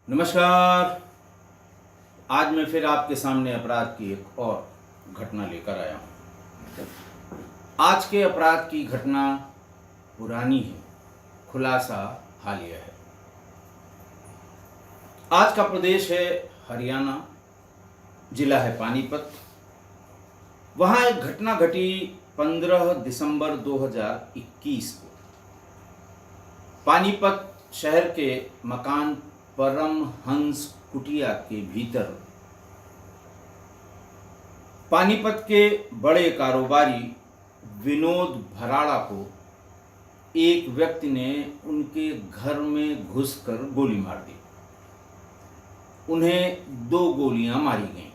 नमस्कार। आज मैं फिर आपके सामने अपराध की एक और घटना लेकर आया हूँ। आज के अपराध की घटना पुरानी है, खुलासा हालिया है। आज का प्रदेश है हरियाणा, जिला है पानीपत। वहाँ एक घटना घटी 15 दिसंबर 2021 को। पानीपत शहर के मकान परमहंस कुटिया के भीतर पानीपत के बड़े कारोबारी विनोद भराड़ा को एक व्यक्ति ने उनके घर में घुसकर गोली मार दी। उन्हें 2 गोलियां मारी गईं।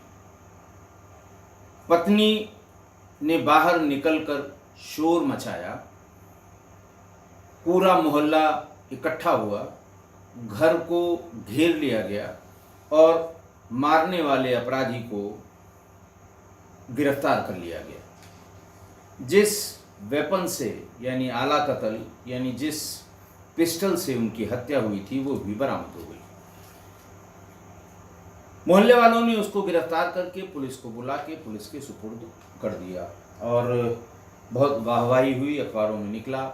पत्नी ने बाहर निकलकर शोर मचाया। पूरा मोहल्ला इकट्ठा हुआ, घर को घेर लिया गया और मारने वाले अपराधी को गिरफ्तार कर लिया गया। जिस वेपन से यानी आला कत्ल यानी जिस पिस्टल से उनकी हत्या हुई थी वो भी बरामद हो गई। मोहल्ले वालों ने उसको गिरफ्तार करके पुलिस को बुला के पुलिस के सुपुर्द कर दिया और बहुत वाहवाही हुई। अखबारों में निकला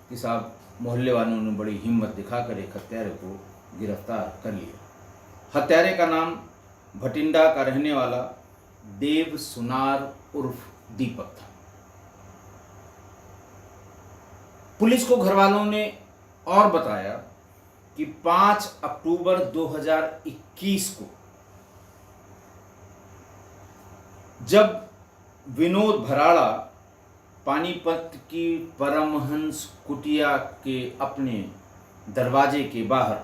कि साहब मोहल्ले वालों ने बड़ी हिम्मत दिखाकर एक हत्यारे को गिरफ्तार कर लिया। हत्यारे का नाम भटिंडा का रहने वाला देव सुनार उर्फ दीपक था। पुलिस को घरवालों ने और बताया कि 5 अक्टूबर 2021 को जब विनोद भराड़ा पानीपत की परमहंस कुटिया के अपने दरवाजे के बाहर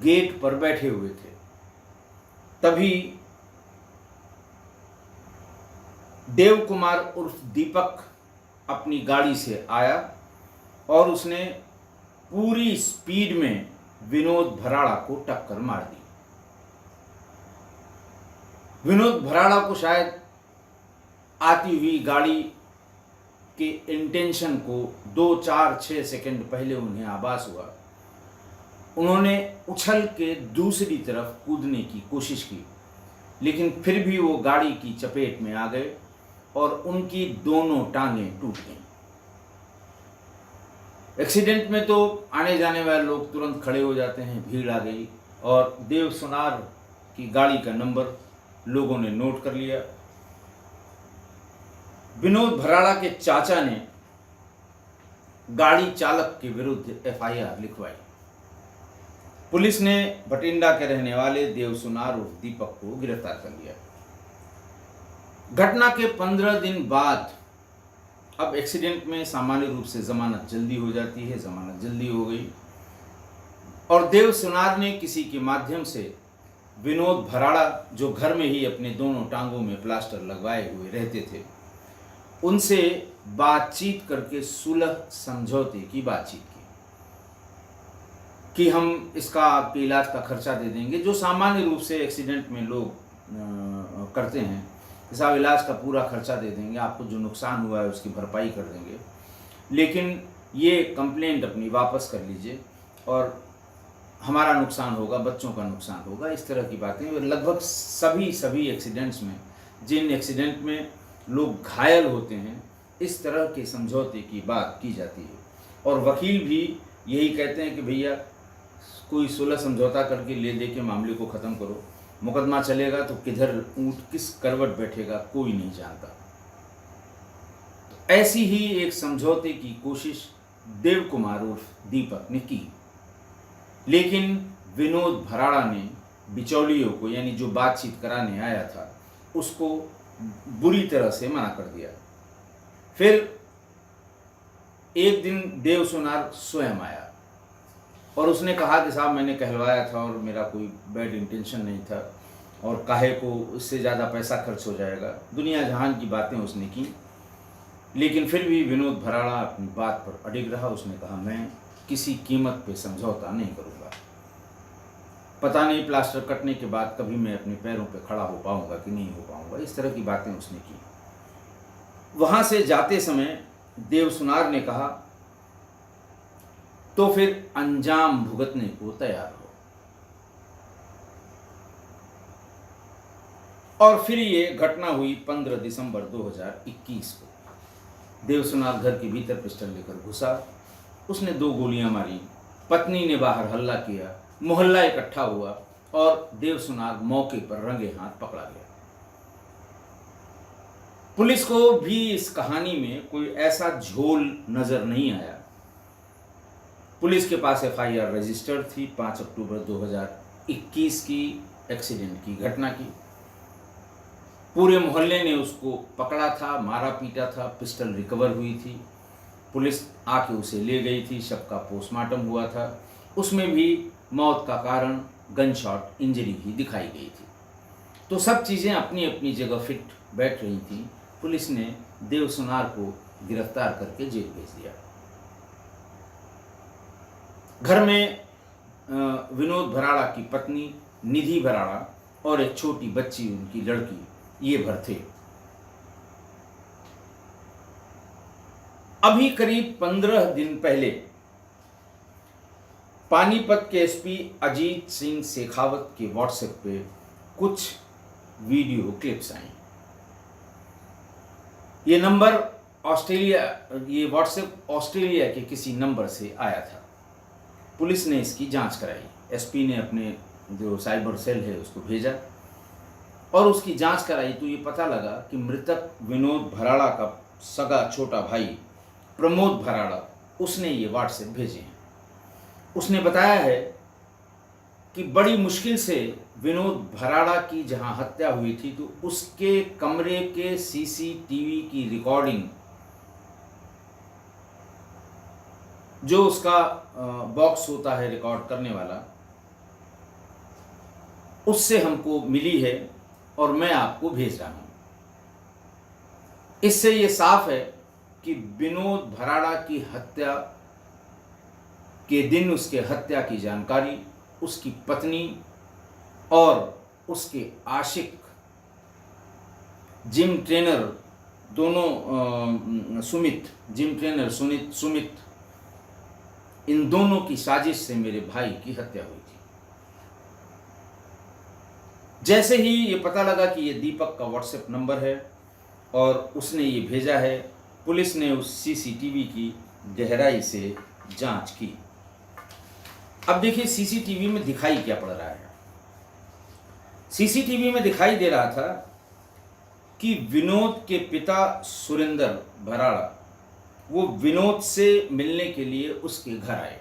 गेट पर बैठे हुए थे, तभी देव कुमार उर्फ दीपक अपनी गाड़ी से आया और उसने पूरी स्पीड में विनोद भराड़ा को टक्कर मार दी। विनोद भराड़ा को शायद आती हुई गाड़ी के इंटेंशन को 2, 4, 6 सेकंड पहले उन्हें आभास हुआ। उन्होंने उछल के दूसरी तरफ कूदने की कोशिश की, लेकिन फिर भी वो गाड़ी की चपेट में आ गए और उनकी दोनों टांगें टूट गईं। एक्सीडेंट में तो आने जाने वाले लोग तुरंत खड़े हो जाते हैं, भीड़ आ गई और देव सुनार की गाड़ी का नंबर लोगों ने नोट कर लिया। विनोद भराड़ा के चाचा ने गाड़ी चालक के विरुद्ध FIR लिखवाई। पुलिस ने भटिंडा के रहने वाले देव सुनार उर्फ दीपक को गिरफ्तार कर लिया। घटना के 15 दिन बाद अब एक्सीडेंट में सामान्य रूप से जमानत जल्दी हो जाती है, जमानत जल्दी हो गई और देव सुनार ने किसी के माध्यम से विनोद भराड़ा, जो घर में ही अपने दोनों टांगों में प्लास्टर लगवाए हुए रहते थे, उनसे बातचीत करके सुलह समझौते की बातचीत की कि हम इसका आपके इलाज का खर्चा दे देंगे, जो सामान्य रूप से एक्सीडेंट में लोग करते हैं कि साहब इलाज का पूरा खर्चा दे देंगे, आपको जो नुकसान हुआ है उसकी भरपाई कर देंगे, लेकिन ये कंप्लेंट अपनी वापस कर लीजिए और हमारा नुकसान होगा, बच्चों का नुकसान होगा। इस तरह की बातें लगभग सभी एक्सीडेंट्स में, जिन एक्सीडेंट में लोग घायल होते हैं, इस तरह के समझौते की बात की जाती है और वकील भी यही कहते हैं कि भैया कोई सुलह समझौता करके ले दे के मामले को ख़त्म करो। मुकदमा चलेगा तो किधर ऊँट किस करवट बैठेगा कोई नहीं जानता। तो ऐसी ही एक समझौते की कोशिश देव कुमार उर्फ दीपक ने की, लेकिन विनोद भराड़ा ने बिचौलियों को, यानी जो बातचीत कराने आया था, उसको बुरी तरह से मना कर दिया। फिर एक दिन देव सुनार स्वयं आया और उसने कहा कि साहब मैंने कहलवाया था और मेरा कोई बैड इंटेंशन नहीं था और काहे को उससे ज़्यादा पैसा खर्च हो जाएगा, दुनिया जहान की बातें उसने की। लेकिन फिर भी विनोद भराड़ा अपनी बात पर अडिग रहा। उसने कहा मैं किसी कीमत पे समझौता नहीं करूँगा, पता नहीं प्लास्टर कटने के बाद कभी मैं अपने पैरों पे खड़ा हो पाऊंगा कि नहीं हो पाऊंगा। इस तरह की बातें उसने की। वहाँ से जाते समय देव सुनार ने कहा तो फिर अंजाम भुगतने को तैयार हो। और फिर ये घटना हुई 15 दिसंबर 2021 को। देव सुनार घर के भीतर पिस्टल लेकर घुसा, उसने 2 गोलियां मारी, पत्नी ने बाहर हल्ला किया, मोहल्ला इकट्ठा हुआ और देव सुनार मौके पर रंगे हाथ पकड़ा गया। पुलिस को भी इस कहानी में कोई ऐसा झोल नजर नहीं आया। पुलिस के पास एफआईआर रजिस्टर्ड थी 5 अक्टूबर 2021 की एक्सीडेंट की घटना की। पूरे मोहल्ले ने उसको पकड़ा था, मारा पीटा था, पिस्टल रिकवर हुई थी, पुलिस आके उसे ले गई थी, शव का पोस्टमार्टम हुआ था, उसमें भी मौत का कारण गन शॉट इंजरी ही दिखाई गई थी। तो सब चीज़ें अपनी अपनी जगह फिट बैठ रही थी। पुलिस ने देव सुनार को गिरफ्तार करके जेल भेज दिया। घर में विनोद भराड़ा की पत्नी निधि भराड़ा और एक छोटी बच्ची, उनकी लड़की, ये भर थे। अभी करीब 15 दिन पहले पानीपत के एसपी अजीत सिंह शेखावत के व्हाट्सएप पे कुछ वीडियो क्लिप्स आई। ये नंबर ये व्हाट्सएप ऑस्ट्रेलिया के किसी नंबर से आया था। पुलिस ने इसकी जांच कराई। एसपी ने अपने जो साइबर सेल है उसको भेजा और उसकी जांच कराई तो ये पता लगा कि मृतक विनोद भराड़ा का सगा छोटा भाई प्रमोद भराड़ा, उसने ये व्हाट्सएप भेजे हैं। उसने बताया है कि बड़ी मुश्किल से विनोद भराड़ा की जहां हत्या हुई थी तो उसके कमरे के सीसीटीवी की रिकॉर्डिंग, जो उसका बॉक्स होता है रिकॉर्ड करने वाला, उससे हमको मिली है और मैं आपको भेज रहा हूं। इससे ये साफ है कि विनोद भराड़ा की हत्या के दिन उसके हत्या की जानकारी उसकी पत्नी और उसके आशिक जिम ट्रेनर दोनों सुमित, इन दोनों की साजिश से मेरे भाई की हत्या हुई थी। जैसे ही ये पता लगा कि ये दीपक का व्हाट्सएप नंबर है और उसने ये भेजा है, पुलिस ने उस सीसीटीवी की गहराई से जांच की। अब देखिए सीसीटीवी में दिखाई क्या पड़ रहा है। सीसीटीवी में दिखाई दे रहा था कि विनोद के पिता सुरेंद्र भराड़ा वो विनोद से मिलने के लिए उसके घर आए।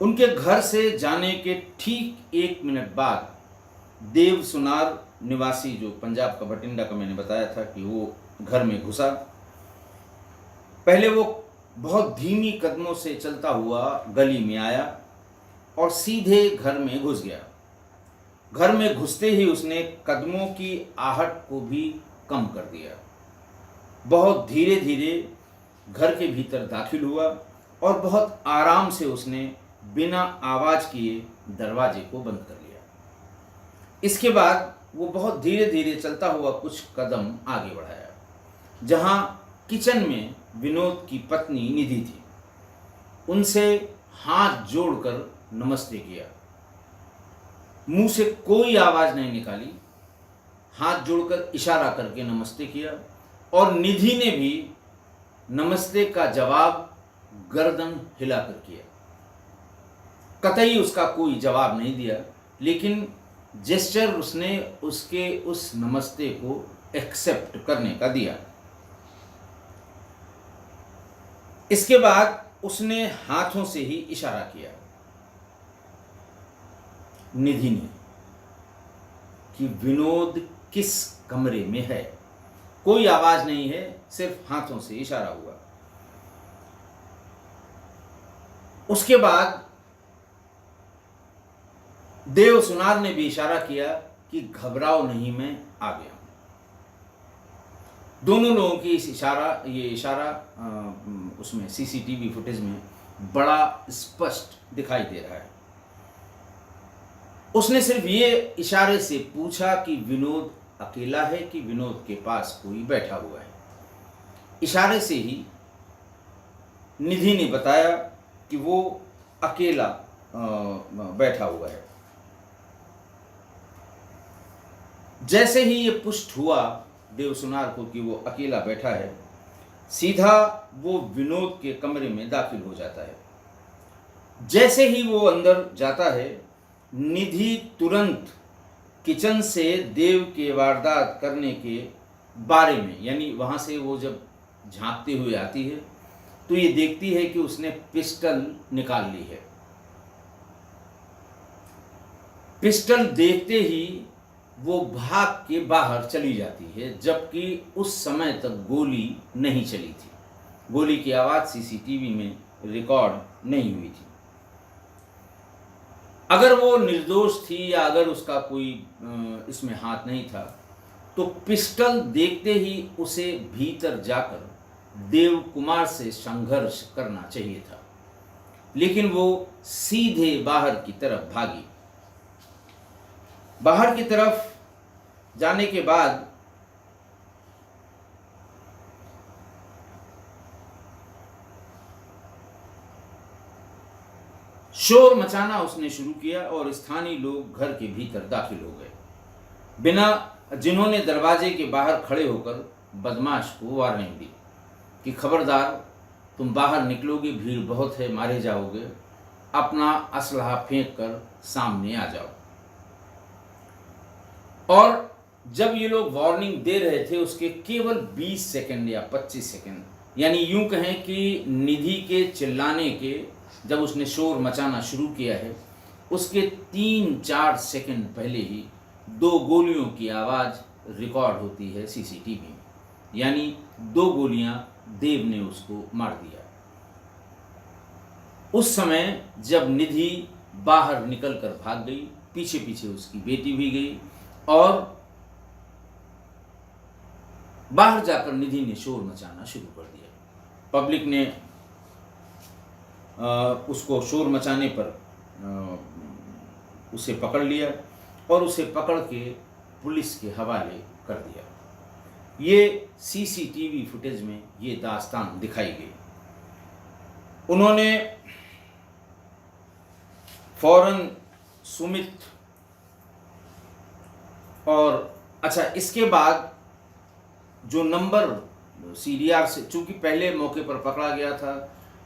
उनके घर से जाने के ठीक 1 मिनट बाद देव सुनार निवासी, जो पंजाब का बठिंडा का मैंने बताया था कि वो घर में घुसा। पहले वो बहुत धीमी कदमों से चलता हुआ गली में आया और सीधे घर में घुस गया। घर में घुसते ही उसने कदमों की आहट को भी कम कर दिया। बहुत धीरे धीरे घर के भीतर दाखिल हुआ और बहुत आराम से उसने बिना आवाज किए दरवाजे को बंद कर लिया। इसके बाद वो बहुत धीरे धीरे चलता हुआ कुछ कदम आगे बढ़ाया, जहां किचन में विनोद की पत्नी निधि थी। उनसे हाथ जोड़कर नमस्ते किया। मुंह से कोई आवाज नहीं निकाली, हाथ जोड़कर इशारा करके नमस्ते किया और निधि ने भी नमस्ते का जवाब गर्दन हिलाकर किया। कतई उसका कोई जवाब नहीं दिया, लेकिन जेस्चर उसने उसके उस नमस्ते को एक्सेप्ट करने का दिया। इसके बाद उसने हाथों से ही इशारा किया निधि ने कि विनोद किस कमरे में है। कोई आवाज नहीं है, सिर्फ हाथों से इशारा हुआ। उसके बाद देव सुनार ने भी इशारा किया कि घबराओ नहीं, मैं आ गया हूं। दोनों लोगों की ये इशारा उसमें सीसीटीवी फुटेज में बड़ा स्पष्ट दिखाई दे रहा है। उसने सिर्फ ये इशारे से पूछा कि विनोद अकेला है कि विनोद के पास कोई बैठा हुआ है। इशारे से ही निधि ने बताया कि वो अकेला बैठा हुआ है। जैसे ही ये पुष्ट हुआ देव सुनार को कि वो अकेला बैठा है, सीधा वो विनोद के कमरे में दाखिल हो जाता है। जैसे ही वो अंदर जाता है, निधि तुरंत किचन से देव के वारदात करने के बारे में, यानी वहाँ से वो जब झांकते हुए आती है तो ये देखती है कि उसने पिस्टल निकाल ली है। पिस्टल देखते ही वो भाग के बाहर चली जाती है, जबकि उस समय तक गोली नहीं चली थी। गोली की आवाज़ सीसीटीवी में रिकॉर्ड नहीं हुई थी। अगर वो निर्दोष थी या अगर उसका कोई इसमें हाथ नहीं था, तो पिस्टल देखते ही उसे भीतर जाकर देव कुमार से संघर्ष करना चाहिए था, लेकिन वो सीधे बाहर की तरफ भागी। बाहर की तरफ जाने के बाद शोर मचाना उसने शुरू किया और स्थानीय लोग घर के भीतर दाखिल हो गए, जिन्होंने दरवाजे के बाहर खड़े होकर बदमाश को वार्निंग दी कि खबरदार, तुम बाहर निकलोगे, भीड़ बहुत है, मारे जाओगे, अपना असलहा फेंक कर सामने आ जाओ। और जब ये लोग वार्निंग दे रहे थे, उसके केवल 20 सेकंड या 25 सेकंड, यानी यूं कहें कि निधि के चिल्लाने के, जब उसने शोर मचाना शुरू किया है, उसके 3-4 सेकंड पहले ही 2 गोलियों की आवाज़ रिकॉर्ड होती है सीसीटीवी में, यानी 2 गोलियां देव ने उसको मार दिया। उस समय जब निधि बाहर निकलकर भाग गई, पीछे पीछे उसकी बेटी भी गई, और बाहर जाकर निधि ने शोर मचाना शुरू कर दिया। पब्लिक ने उसको शोर मचाने पर उसे पकड़ लिया और उसे पकड़ के पुलिस के हवाले कर दिया। ये सीसीटीवी फुटेज में ये दास्तान दिखाई गई। उन्होंने फौरन सुमित और इसके बाद जो नंबर सीडीआर से, चूंकि पहले मौके पर पकड़ा गया था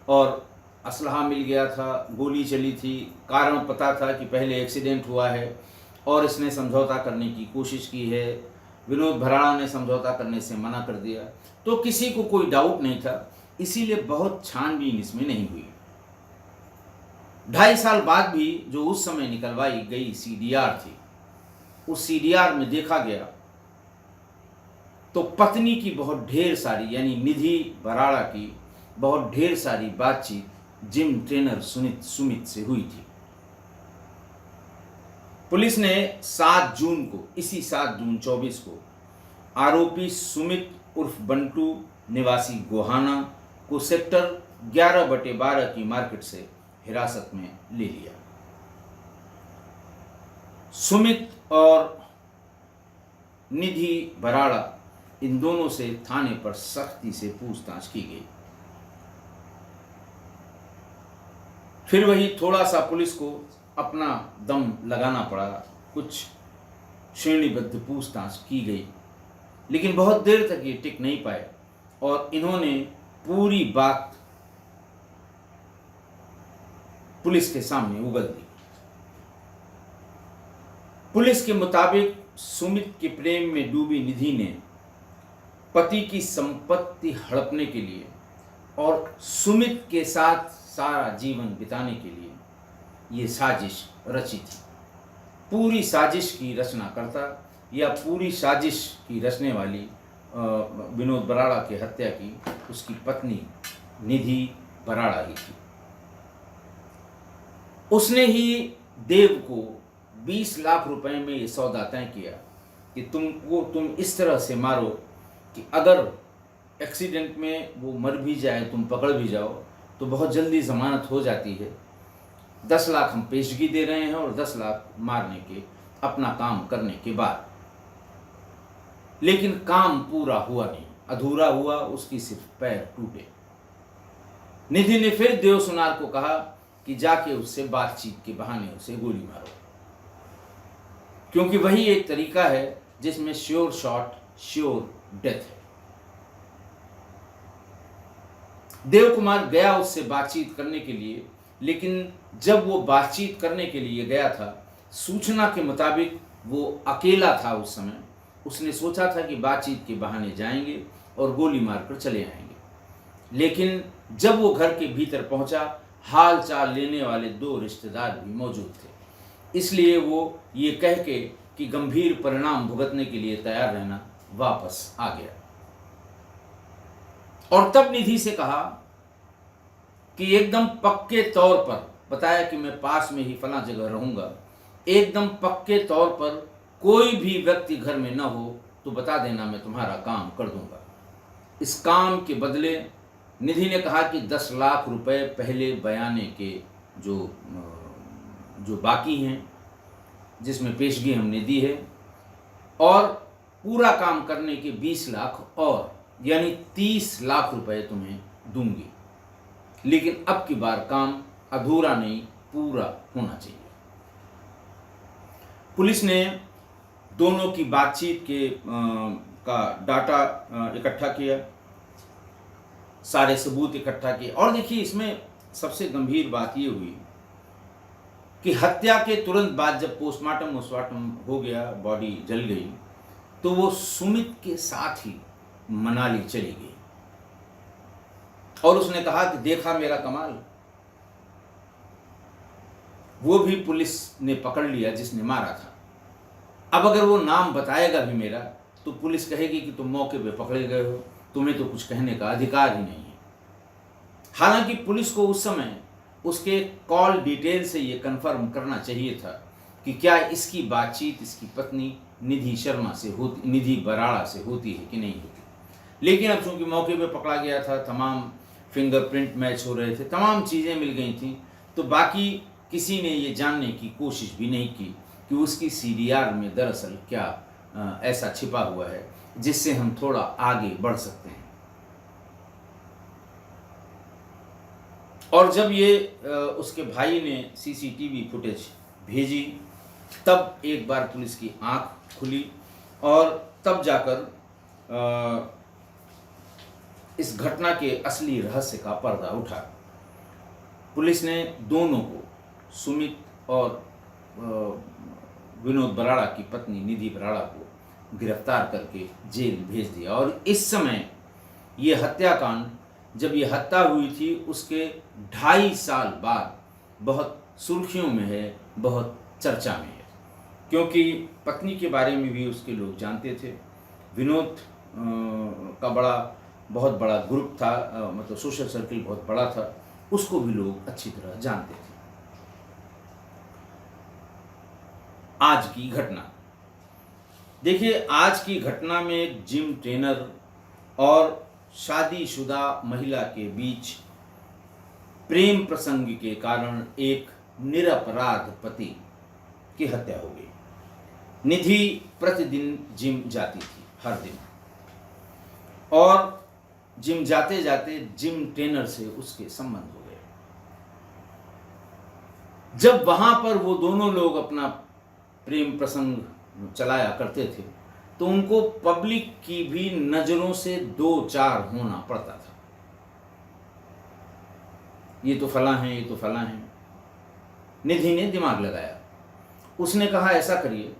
और असलहा मिल गया था, गोली चली थी, कारण पता था कि पहले एक्सीडेंट हुआ है और इसने समझौता करने की कोशिश की है, विनोद भराड़ा ने समझौता करने से मना कर दिया, तो किसी को कोई डाउट नहीं था, इसीलिए बहुत छानबीन इसमें नहीं हुई। 2.5 साल बाद भी जो उस समय निकलवाई गई सीडीआर थी, उस सीडीआर में देखा गया तो पत्नी की बहुत ढेर सारी, यानी निधि भराड़ा की बहुत ढेर सारी बातचीत जिम ट्रेनर सुमित से हुई थी। पुलिस ने 7 जून को, इसी 7 जून 24 को, आरोपी सुमित उर्फ बंटू निवासी गोहाना को सेक्टर 11/12 की मार्केट से हिरासत में ले लिया। सुमित और निधि भराड़ा, इन दोनों से थाने पर सख्ती से पूछताछ की गई। फिर वही थोड़ा सा पुलिस को अपना दम लगाना पड़ा, कुछ श्रेणीबद्ध पूछताछ की गई, लेकिन बहुत देर तक ये टिक नहीं पाए और इन्होंने पूरी बात पुलिस के सामने उगल दी। पुलिस के मुताबिक सुमित के प्रेम में डूबी निधि ने पति की संपत्ति हड़पने के लिए और सुमित के साथ सारा जीवन बिताने के लिए ये साजिश रची थी। पूरी साजिश की रचनाकर्ता या पूरी साजिश की रचने वाली विनोद भराड़ा की हत्या की उसकी पत्नी निधि भराड़ा ही थी। उसने ही देव को 20 लाख रुपए में ये सौदा तय किया कि तुम इस तरह से मारो कि अगर एक्सीडेंट में वो मर भी जाए, तुम पकड़ भी जाओ, तो बहुत जल्दी ज़मानत हो जाती है। 10 लाख हम पेशगी दे रहे हैं और 10 लाख मारने के, अपना काम करने के बाद। लेकिन काम पूरा हुआ नहीं, अधूरा हुआ, उसकी सिर्फ पैर टूटे। निधि ने फिर देव सुनार को कहा कि जाके उससे बातचीत के बहाने उसे गोली मारो, क्योंकि वही एक तरीका है जिसमें श्योर शॉट श्योर डेथ है। देव कुमार गया उससे बातचीत करने के लिए, लेकिन जब वो बातचीत करने के लिए गया था, सूचना के मुताबिक वो अकेला था उस समय। उसने सोचा था कि बातचीत के बहाने जाएंगे और गोली मारकर चले आएंगे, लेकिन जब वो घर के भीतर पहुंचा, हाल चाल लेने वाले 2 रिश्तेदार भी मौजूद थे। इसलिए वो ये कह के कि गंभीर परिणाम भुगतने के लिए तैयार रहना, वापस आ गया। और तब निधि से कहा कि एकदम पक्के तौर पर, बताया कि मैं पास में ही फला जगह रहूंगा, एकदम पक्के तौर पर कोई भी व्यक्ति घर में न हो तो बता देना, मैं तुम्हारा काम कर दूंगा। इस काम के बदले निधि ने कहा कि 10 लाख रुपए पहले बयाने के जो बाकी हैं, जिसमें पेशगी हमने दी है, और पूरा काम करने के 20 लाख और, यानी 30 लाख रुपए तुम्हें दूंगी, लेकिन अब की बार काम अधूरा नहीं, पूरा होना चाहिए। पुलिस ने दोनों की बातचीत का डाटा इकट्ठा किया, सारे सबूत इकट्ठा किए। और देखिए, इसमें सबसे गंभीर बात ये हुई कि हत्या के तुरंत बाद जब पोस्टमार्टम हो गया, बॉडी जल गई, तो वो सुमित के साथ ही मनाली चली गई और उसने कहा कि देखा मेरा कमाल। वो भी पुलिस ने पकड़ लिया जिसने मारा था। अब अगर वो नाम बताएगा भी मेरा, तो पुलिस कहेगी कि तुम मौके पे पकड़े गए हो, तुम्हें तो कुछ कहने का अधिकार ही नहीं है। हालांकि पुलिस को उस समय उसके कॉल डिटेल से ये कंफर्म करना चाहिए था कि क्या इसकी बातचीत इसकी पत्नी निधि बराड़ा से होती है कि नहीं होती। लेकिन अब चूंकि मौके पे पकड़ा गया था, तमाम फिंगरप्रिंट मैच हो रहे थे, तमाम चीज़ें मिल गई थी, तो बाकी किसी ने ये जानने की कोशिश भी नहीं की कि उसकी CDR में दरअसल क्या ऐसा छिपा हुआ है जिससे हम थोड़ा आगे बढ़ सकते हैं। और जब ये उसके भाई ने CCTV फुटेज भेजी, तब एक बार पुलिस की आंख खुली और तब जाकर इस घटना के असली रहस्य का पर्दा उठा। पुलिस ने दोनों को, सुमित और विनोद बराड़ा की पत्नी निधि बराड़ा को गिरफ्तार करके जेल भेज दिया। और इस समय ये हत्याकांड, जब ये हत्या हुई थी, उसके 2.5 साल बाद बहुत सुर्खियों में है, बहुत चर्चा में है, क्योंकि पत्नी के बारे में भी उसके लोग जानते थे। विनोद का बहुत बड़ा ग्रुप था, मतलब सोशल सर्किल बहुत बड़ा था, उसको भी लोग अच्छी तरह जानते थे। आज की घटना देखिए, आज की घटना में एक जिम ट्रेनर और शादीशुदा महिला के बीच प्रेम प्रसंग के कारण एक निरपराध पति की हत्या हो गई। निधि प्रतिदिन जिम जाती थी, हर दिन, और जिम जाते जाते जिम ट्रेनर से उसके संबंध हो गए। जब वहां पर वो दोनों लोग अपना प्रेम प्रसंग चलाया करते थे, तो उनको पब्लिक की भी नजरों से 2-4 होना पड़ता था। ये तो फला है, ये तो फला है। निधि ने दिमाग लगाया, उसने कहा ऐसा करिए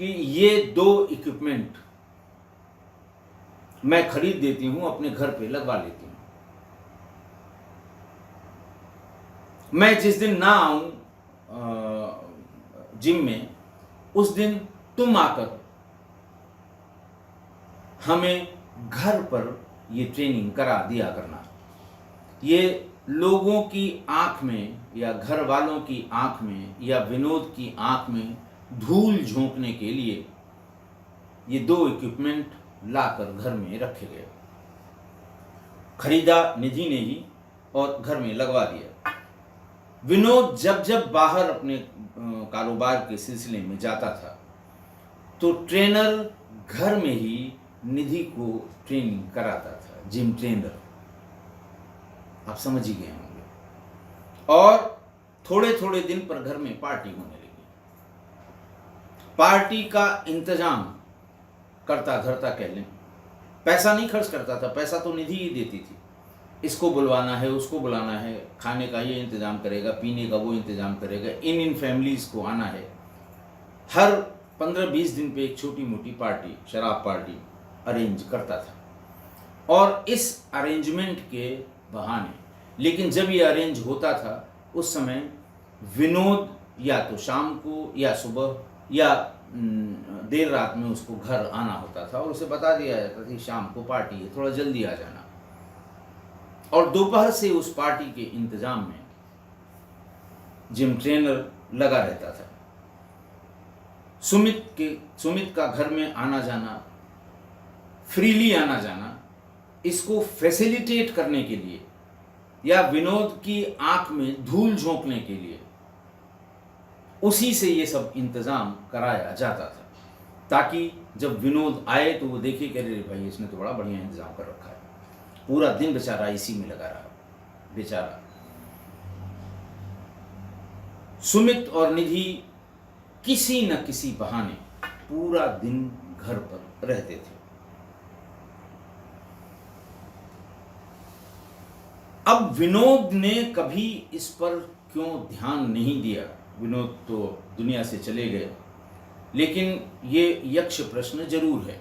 कि ये 2 इक्विपमेंट मैं खरीद देती हूं, अपने घर पे लगवा लेती हूं। मैं जिस दिन ना आऊं जिम में, उस दिन तुम आकर हमें घर पर ये ट्रेनिंग करा दिया करना। ये लोगों की आंख में या घर वालों की आंख में या विनोद की आंख में धूल झोंकने के लिए ये 2 इक्विपमेंट लाकर घर में रखे गए। खरीदा निधि ने ही और घर में लगवा दिया। विनोद जब जब बाहर अपने कारोबार के सिलसिले में जाता था, तो ट्रेनर घर में ही निधि को ट्रेनिंग कराता था, जिम ट्रेनर। आप समझ ही गए होंगे। और थोड़े थोड़े दिन पर घर में पार्टी होने लगी। पार्टी का इंतजाम करता धरता कह लें। पैसा नहीं खर्च करता था, पैसा तो निधि ही देती थी। इसको बुलवाना है, उसको बुलाना है, खाने का ये इंतज़ाम करेगा, पीने का वो इंतज़ाम करेगा, इन फैमिलीज़ को आना है। हर 15-20 दिन पे एक छोटी मोटी पार्टी, शराब पार्टी अरेंज करता था। और इस अरेंजमेंट के बहाने, लेकिन जब ये अरेंज होता था उस समय विनोद या तो शाम को या सुबह या देर रात में उसको घर आना होता था और उसे बता दिया जाता था कि शाम को पार्टी है, थोड़ा जल्दी आ जाना। और दोपहर से उस पार्टी के इंतजाम में जिम ट्रेनर लगा रहता था। सुमित का घर में आना जाना, फ्रीली आना जाना, इसको फैसिलिटेट करने के लिए या विनोद की आंख में धूल झोंकने के लिए उसी से ये सब इंतजाम कराया जाता था, ताकि जब विनोद आए तो वो देखे कि अरे भाई इसने तो बड़ा बढ़िया इंतजाम कर रखा है। पूरा दिन बेचारा इसी में लगा रहा। बेचारा सुमित और निधि किसी न किसी बहाने पूरा दिन घर पर रहते थे। अब विनोद ने कभी इस पर क्यों ध्यान नहीं दिया, विनोद तो दुनिया से चले गए, लेकिन ये यक्ष प्रश्न जरूर है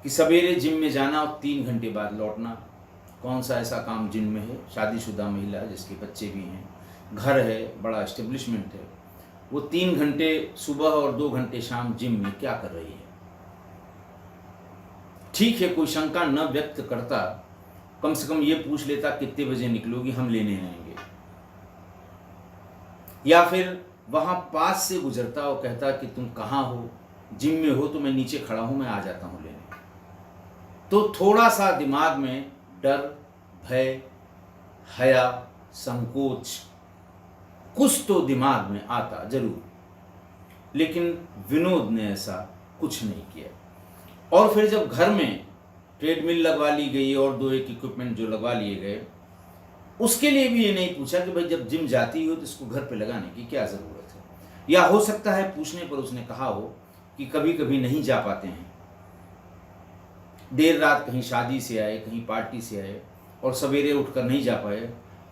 कि सवेरे जिम में जाना और 3 घंटे बाद लौटना। कौन सा ऐसा काम जिम में है? शादीशुदा महिला जिसके बच्चे भी हैं, घर है, बड़ा एस्टेब्लिशमेंट है, वो 3 घंटे सुबह और 2 घंटे शाम जिम में क्या कर रही है? ठीक है, कोई शंका न व्यक्त करता, कम से कम ये पूछ लेता कितने बजे निकलोगी, हम लेने आएंगे। या फिर वहां पास से गुजरता और कहता कि तुम कहाँ हो, जिम में हो तो मैं नीचे खड़ा हूं, मैं आ जाता हूं लेने। तो थोड़ा सा दिमाग में डर, भय, हया, संकोच कुछ तो दिमाग में आता जरूर, लेकिन विनोद ने ऐसा कुछ नहीं किया। और फिर जब घर में ट्रेडमिल लगवा ली गई और 2 एक इक्विपमेंट जो लगवा लिए गए, उसके लिए भी ये नहीं पूछा कि भाई जब जिम जाती हो तो इसको घर पे लगाने की क्या ज़रूरत है। या हो सकता है पूछने पर उसने कहा हो कि कभी कभी नहीं जा पाते हैं, देर रात कहीं शादी से आए, कहीं पार्टी से आए और सवेरे उठकर नहीं जा पाए,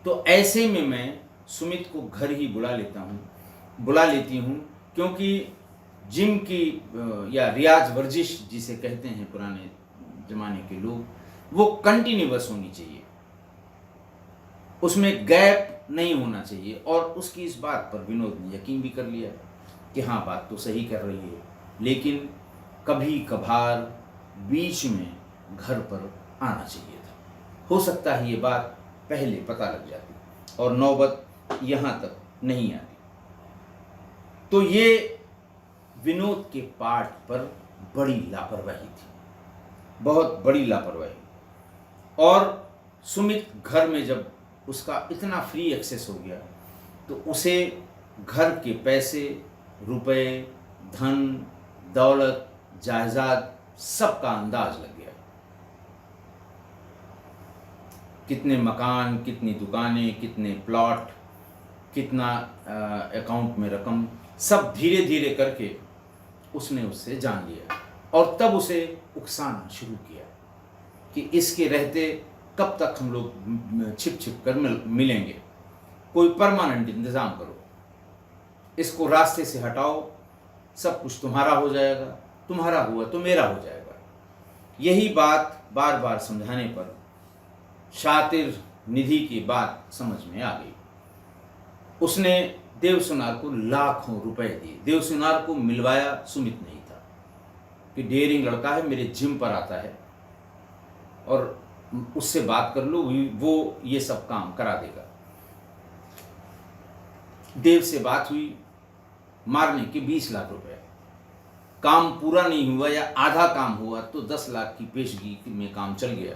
तो ऐसे में मैं सुमित को घर ही बुला लेती हूँ, क्योंकि जिम की या रियाज वर्जिश जिसे कहते हैं पुराने जमाने के लोग, वो कंटिन्यूअस होनी चाहिए, उसमें गैप नहीं होना चाहिए। और उसकी इस बात पर विनोद ने यकीन भी कर लिया कि हाँ बात तो सही कर रही है, लेकिन कभी कभार बीच में घर पर आना चाहिए था। हो सकता है ये बात पहले पता लग जाती और नौबत यहाँ तक नहीं आती। तो ये विनोद के पार्ट पर बड़ी लापरवाही थी, बहुत बड़ी लापरवाही। और सुमित घर में जब उसका इतना फ्री एक्सेस हो गया तो उसे घर के पैसे, रुपए, धन, दौलत, जायदाद सबका अंदाज लग गया। कितने मकान, कितनी दुकानें, कितने प्लॉट, कितना अकाउंट में रकम, सब धीरे धीरे करके उसने उससे जान लिया। और तब उसे उकसाना शुरू किया कि इसके रहते कब तक हम लोग छिप छिप कर मिलेंगे, कोई परमानेंट इंतज़ाम करो, इसको रास्ते से हटाओ, सब कुछ तुम्हारा हो जाएगा, तुम्हारा हुआ तो मेरा हो जाएगा। यही बात बार बार समझाने पर शातिर निधि की बात समझ में आ गई। उसने देवसुनार को लाखों रुपए दिए। देवसुनार को मिलवाया सुमित नहीं था कि डेयरिंग लड़का है, मेरे जिम पर आता है और उससे बात कर लो, वो ये सब काम करा देगा। देव से बात हुई, मारने के 20 लाख रुपए। काम पूरा नहीं हुआ या आधा काम हुआ तो 10 लाख की पेशगी में काम चल गया।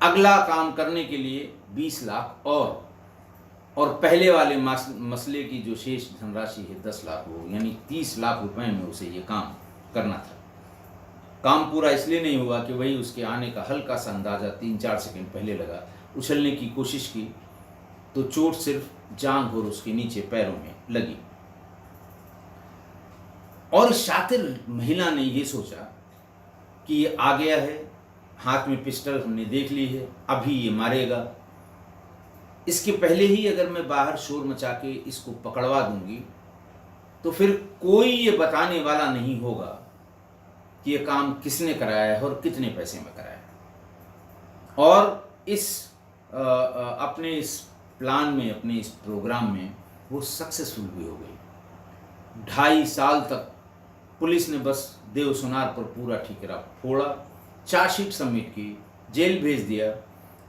अगला काम करने के लिए 20 लाख और पहले वाले मसले की जो शेष धनराशि है 10 लाख, वो यानी 30 लाख रुपए में उसे ये काम करना था। काम पूरा इसलिए नहीं हुआ कि वही उसके आने का हल्का सा अंदाजा 3-4 सेकंड पहले लगा। उछलने की कोशिश की तो चोट सिर्फ जांघ और उसके नीचे पैरों में लगी। और शातिर महिला ने यह सोचा कि ये आ गया है, हाथ में पिस्टल हमने देख ली है, अभी ये मारेगा। इसके पहले ही अगर मैं बाहर शोर मचा के इसको पकड़वा दूंगी तो फिर कोई ये बताने वाला नहीं होगा कि ये काम किसने कराया है और कितने पैसे में कराया है। और इस अपने इस प्लान में, अपने इस प्रोग्राम में वो सक्सेसफुल भी हो गई। 2.5 साल तक पुलिस ने बस देव सुनार पर पूरा ठिकरा फोड़ा, चार्जशीट सबमिट की, जेल भेज दिया,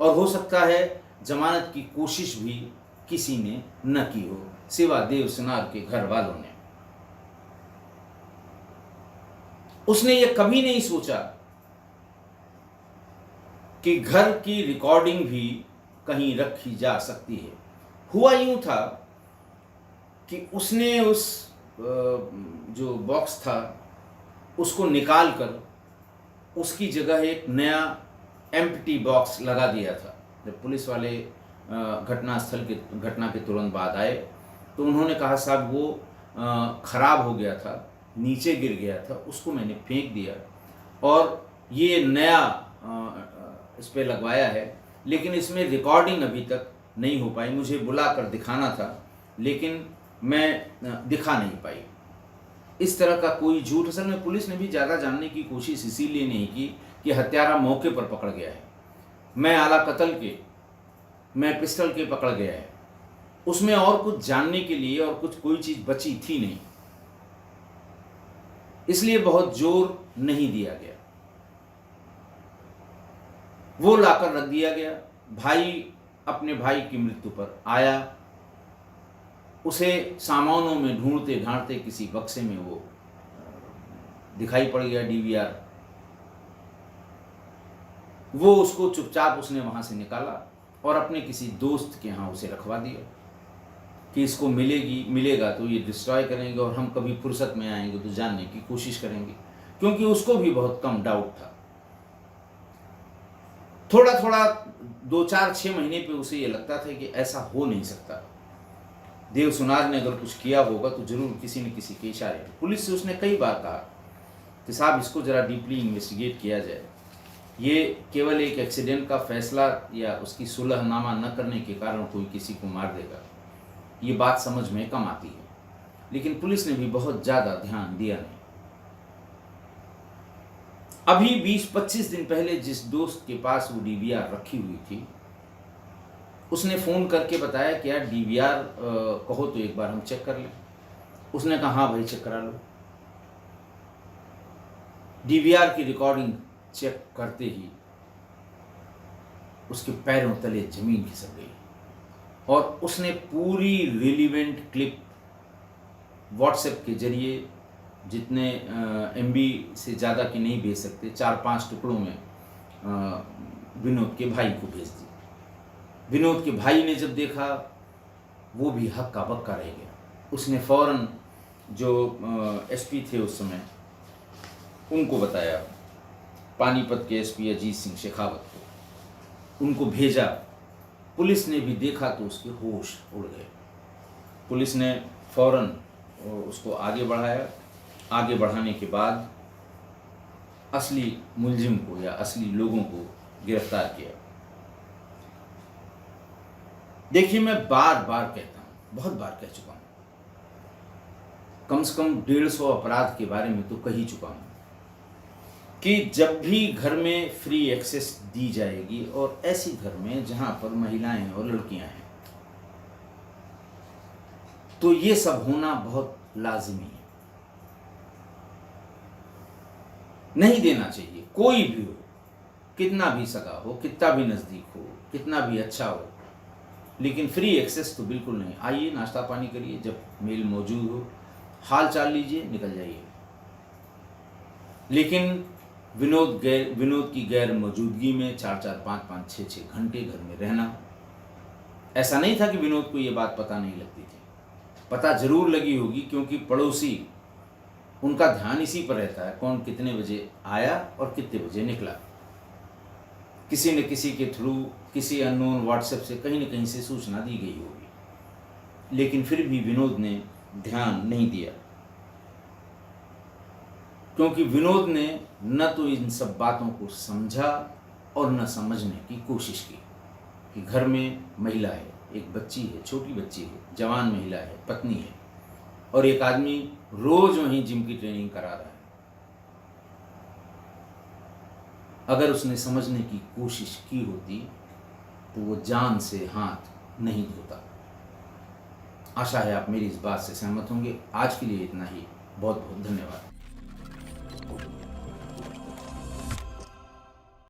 और हो सकता है जमानत की कोशिश भी किसी ने न की हो सिवा देव सुनार के घर वालों ने। उसने ये कभी नहीं सोचा कि घर की रिकॉर्डिंग भी कहीं रखी जा सकती है। हुआ यूं था कि उसने उस जो बॉक्स था उसको निकाल कर उसकी जगह एक नया एम्प्टी बॉक्स लगा दिया था। जब पुलिस वाले घटना के तुरंत बाद आए तो उन्होंने कहा साहब वो खराब हो गया था, नीचे गिर गया था, उसको मैंने फेंक दिया और ये नया इस पे लगवाया है, लेकिन इसमें रिकॉर्डिंग अभी तक नहीं हो पाई। मुझे बुला कर दिखाना था लेकिन मैं दिखा नहीं पाई। इस तरह का कोई झूठ। असल में पुलिस ने भी ज़्यादा जानने की कोशिश इसीलिए नहीं की कि हत्यारा मौके पर पकड़ गया है, मैं आला कत्ल के, मैं पिस्टल के पकड़ गया है। उसमें और कुछ जानने के लिए और कुछ कोई चीज़ बची थी नहीं, इसलिए बहुत जोर नहीं दिया गया। वो लाकर रख दिया गया। भाई अपने भाई की मृत्यु पर आया, उसे सामानों में ढूंढते ढांढते किसी बक्से में वो दिखाई पड़ गया डीवीआर। वो उसको चुपचाप उसने वहां से निकाला और अपने किसी दोस्त के यहाँ उसे रखवा दिया कि इसको मिलेगा तो ये डिस्ट्रॉय करेंगे और हम कभी फुर्सत में आएंगे तो जानने की कोशिश करेंगे, क्योंकि उसको भी बहुत कम डाउट था। थोड़ा थोड़ा 2-4-6 महीने पे उसे ये लगता था कि ऐसा हो नहीं सकता, देव सुनार ने अगर कुछ किया होगा तो जरूर किसी न किसी के इशारे पे। पुलिस से उसने कई बार कहा कि साहब इसको जरा डीपली इन्वेस्टिगेट किया जाए, ये केवल एक एक्सीडेंट का फैसला या उसकी सुलहनामा न करने के कारण कोई किसी को मार देगा, ये बात समझ में कम आती है। लेकिन पुलिस ने भी बहुत ज़्यादा ध्यान दिया नहीं। अभी 20-25 दिन पहले जिस दोस्त के पास वो डीवीआर रखी हुई थी, उसने फ़ोन करके बताया कि यार डीवीआर कहो तो एक बार हम चेक कर लें। उसने कहा हाँ भाई चेक करा लो। डीवीआर की रिकॉर्डिंग चेक करते ही उसके पैरों तले जमीन खिसक गई और उसने पूरी रिलीवेंट क्लिप व्हाट्सएप के जरिए, जितने एमबी से ज़्यादा की नहीं भेज सकते, 4-5 टुकड़ों में विनोद के भाई को भेज दी। विनोद के भाई ने जब देखा वो भी हक्का बक्का रह गया। उसने फौरन जो एसपी थे उस समय उनको बताया, पानीपत के एसपी अजीत सिंह शेखावत को, उनको भेजा। पुलिस ने भी देखा तो उसके होश उड़ गए। पुलिस ने फौरन उसको आगे बढ़ाया। आगे बढ़ाने के बाद असली मुलजिम को या असली लोगों को गिरफ्तार किया। देखिए मैं बार बार कहता हूँ, बहुत बार कह चुका हूँ, कम से कम 150 अपराध के बारे में तो कह ही चुका हूँ कि जब भी घर में फ्री एक्सेस दी जाएगी और ऐसी घर में जहाँ पर महिलाएं और लड़कियां हैं, तो ये सब होना बहुत लाजिमी है। नहीं देना चाहिए, कोई भी हो, कितना भी सगा हो, कितना भी नज़दीक हो, कितना भी अच्छा हो, लेकिन फ्री एक्सेस तो बिल्कुल नहीं। आइए नाश्ता पानी करिए, जब मेल मौजूद हो हाल चाल लीजिए, निकल जाइए। लेकिन विनोद की गैर मौजूदगी में 4-4, 5-5, 6-6 घंटे घर में रहना, ऐसा नहीं था कि विनोद को ये बात पता नहीं लगती थी, पता जरूर लगी होगी, क्योंकि पड़ोसी उनका ध्यान इसी पर रहता है, कौन कितने बजे आया और कितने बजे निकला। किसी न किसी के थ्रू, किसी अननोन व्हाट्सएप से कहीं न कहीं से सूचना दी गई होगी, लेकिन फिर भी विनोद ने ध्यान नहीं दिया। क्योंकि विनोद ने न तो इन सब बातों को समझा और न समझने की कोशिश की कि घर में महिला है, एक बच्ची है, छोटी बच्ची है, जवान महिला है, पत्नी है, और एक आदमी रोज वहीं जिम की ट्रेनिंग करा रहा है। अगर उसने समझने की कोशिश की होती तो वो जान से हाथ नहीं धोता। आशा है आप मेरी इस बात से सहमत होंगे। आज के लिए इतना ही। बहुत बहुत धन्यवाद।